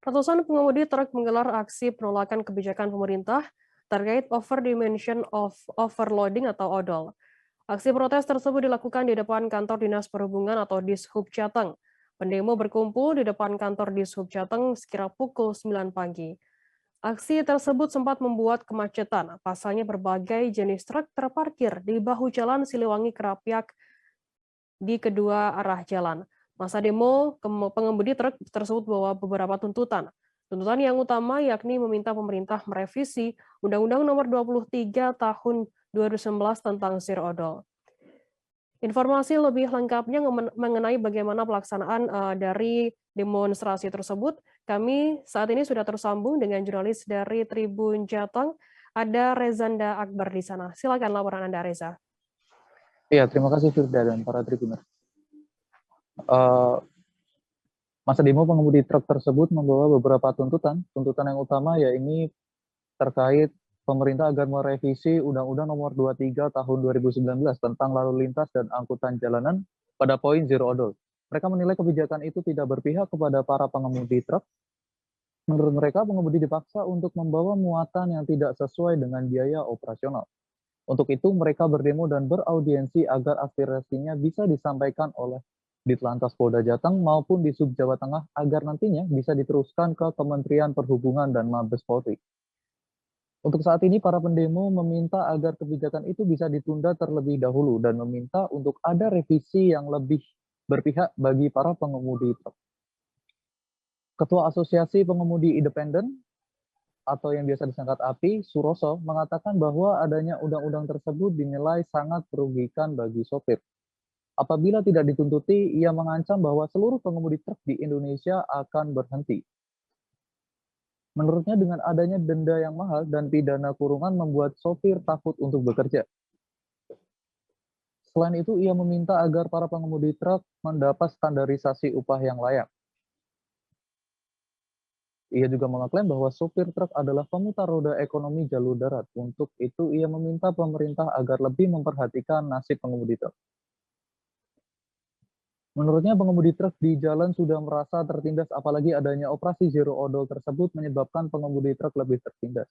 Ratusan pengemudi truk menggelar aksi penolakan kebijakan pemerintah terkait overdimension of overloading atau ODOL. Aksi protes tersebut dilakukan di depan kantor Dinas Perhubungan atau Dishub Jateng. Pendemo berkumpul di depan kantor Dishub Jateng sekira pukul 9 pagi. Aksi tersebut sempat membuat kemacetan, pasalnya berbagai jenis truk terparkir di bahu jalan Siliwangi Kerapiak di kedua arah jalan. Masa demo pengemudi truk tersebut bawa beberapa tuntutan. Tuntutan yang utama yakni meminta pemerintah merevisi Undang-Undang Nomor 23 Tahun 2019 tentang Zero Odol. Informasi lebih lengkapnya mengenai bagaimana pelaksanaan dari demonstrasi tersebut, kami saat ini sudah tersambung dengan jurnalis dari Tribun Jateng, ada Rezanda Akbar di sana. Silakan laporan Anda, Reza. Iya, terima kasih Firda dan para tribuner. Masa demo pengemudi truk tersebut membawa beberapa tuntutan. Tuntutan yang utama yaitu terkait pemerintah agar merevisi Undang-Undang Nomor 23 Tahun 2019 tentang lalu lintas dan angkutan jalanan pada poin Zero Odol. Mereka menilai kebijakan itu tidak berpihak kepada para pengemudi truk. Menurut mereka, pengemudi dipaksa untuk membawa muatan yang tidak sesuai dengan biaya operasional. Untuk itu, mereka berdemo dan beraudiensi agar aspirasinya bisa disampaikan oleh Ditlantas Polda Jateng maupun di Sub Jawa Tengah agar nantinya bisa diteruskan ke Kementerian Perhubungan dan Mabes Polri. Untuk saat ini, para pendemo meminta agar kebijakan itu bisa ditunda terlebih dahulu dan meminta untuk ada revisi yang lebih berpihak bagi para pengemudi truk. Ketua Asosiasi Pengemudi Independen atau yang biasa disingkat API, Suroso, mengatakan bahwa adanya undang-undang tersebut dinilai sangat merugikan bagi sopir. Apabila tidak dituntuti, ia mengancam bahwa seluruh pengemudi truk di Indonesia akan berhenti. Menurutnya dengan adanya denda yang mahal dan pidana kurungan membuat sopir takut untuk bekerja. Selain itu, ia meminta agar para pengemudi truk mendapat standarisasi upah yang layak. Ia juga mengklaim bahwa sopir truk adalah pemutar roda ekonomi jalur darat. Untuk itu, ia meminta pemerintah agar lebih memperhatikan nasib pengemudi truk. Menurutnya, pengemudi truk di jalan sudah merasa tertindas, apalagi adanya operasi Zero Odol tersebut menyebabkan pengemudi truk lebih tertindas.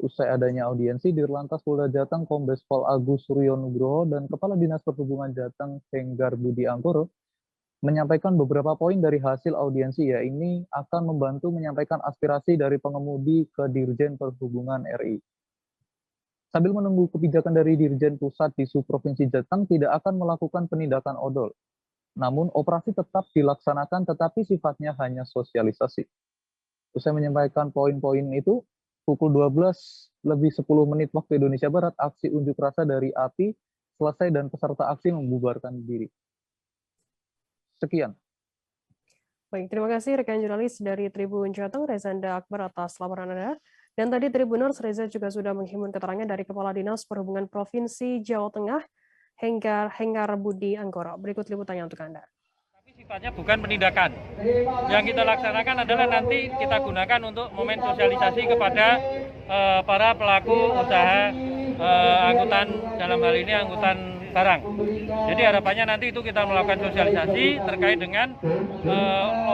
Usai adanya audiensi, Dirlantas Polda Jateng Kombes Pol Agus Suryo Nugroho dan Kepala Dinas Perhubungan Jateng Henggar Budi Angkoro menyampaikan beberapa poin dari hasil audiensi, yaitu akan membantu menyampaikan aspirasi dari pengemudi ke Dirjen Perhubungan RI. Sambil menunggu kebijakan dari Dirjen Pusat di Subprovinsi Jateng tidak akan melakukan penindakan odol. Namun operasi tetap dilaksanakan tetapi sifatnya hanya sosialisasi. Usai menyampaikan poin-poin itu, pukul 12:10 waktu Indonesia Barat, aksi unjuk rasa dari API selesai dan peserta aksi membubarkan diri. Sekian. Baik, terima kasih rekan jurnalis dari Tribun Jateng, Rezanda Akbar atas laporan Anda. Dan tadi Tribuners, Reza juga sudah menghimpun keterangan dari Kepala Dinas Perhubungan Provinsi Jawa Tengah, Henggar Budi Angkoro. Berikut liputannya untuk Anda. Tapi sifatnya bukan penindakan. Yang kita laksanakan adalah nanti kita gunakan untuk momen sosialisasi kepada para pelaku usaha angkutan, dalam hal ini angkutan barang. Jadi harapannya nanti itu kita melakukan sosialisasi terkait dengan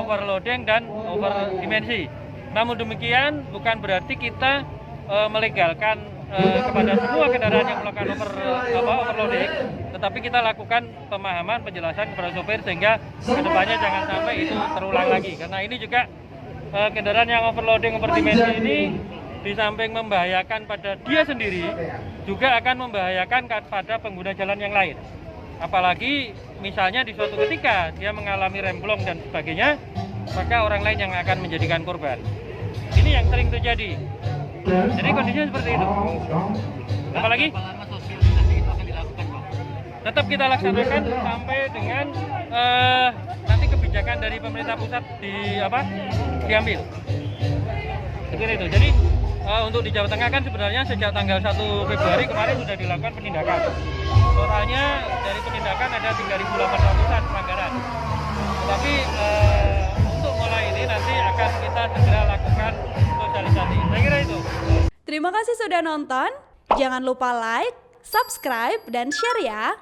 overloading dan overdimensi. Namun demikian bukan berarti kita melegalkan kepada semua kendaraan yang melakukan overloading, tetapi kita lakukan pemahaman, penjelasan kepada sopir sehingga kedepannya jangan sampai itu terulang lagi. Karena ini juga kendaraan yang overloading, overdimensi ini di samping membahayakan pada dia sendiri, juga akan membahayakan pada pengguna jalan yang lain. Apalagi misalnya di suatu ketika dia mengalami remblong dan sebagainya, maka orang lain yang akan menjadikan korban. Ini yang sering terjadi. Jadi kondisinya seperti itu. Apalagi tetap kita laksanakan sampai dengan nanti kebijakan dari pemerintah pusat diambil. Seperti itu. Jadi untuk di Jawa Tengah kan sebenarnya sejak tanggal 1 Februari kemarin sudah dilakukan penindakan. Totalnya dari penindakan ada 3.800-an pelanggaran. Tapi untuk mulai ini nanti akan kita segera lakukan sosialisasi. Saya kira itu. Terima kasih sudah nonton. Jangan lupa like, subscribe, dan share ya.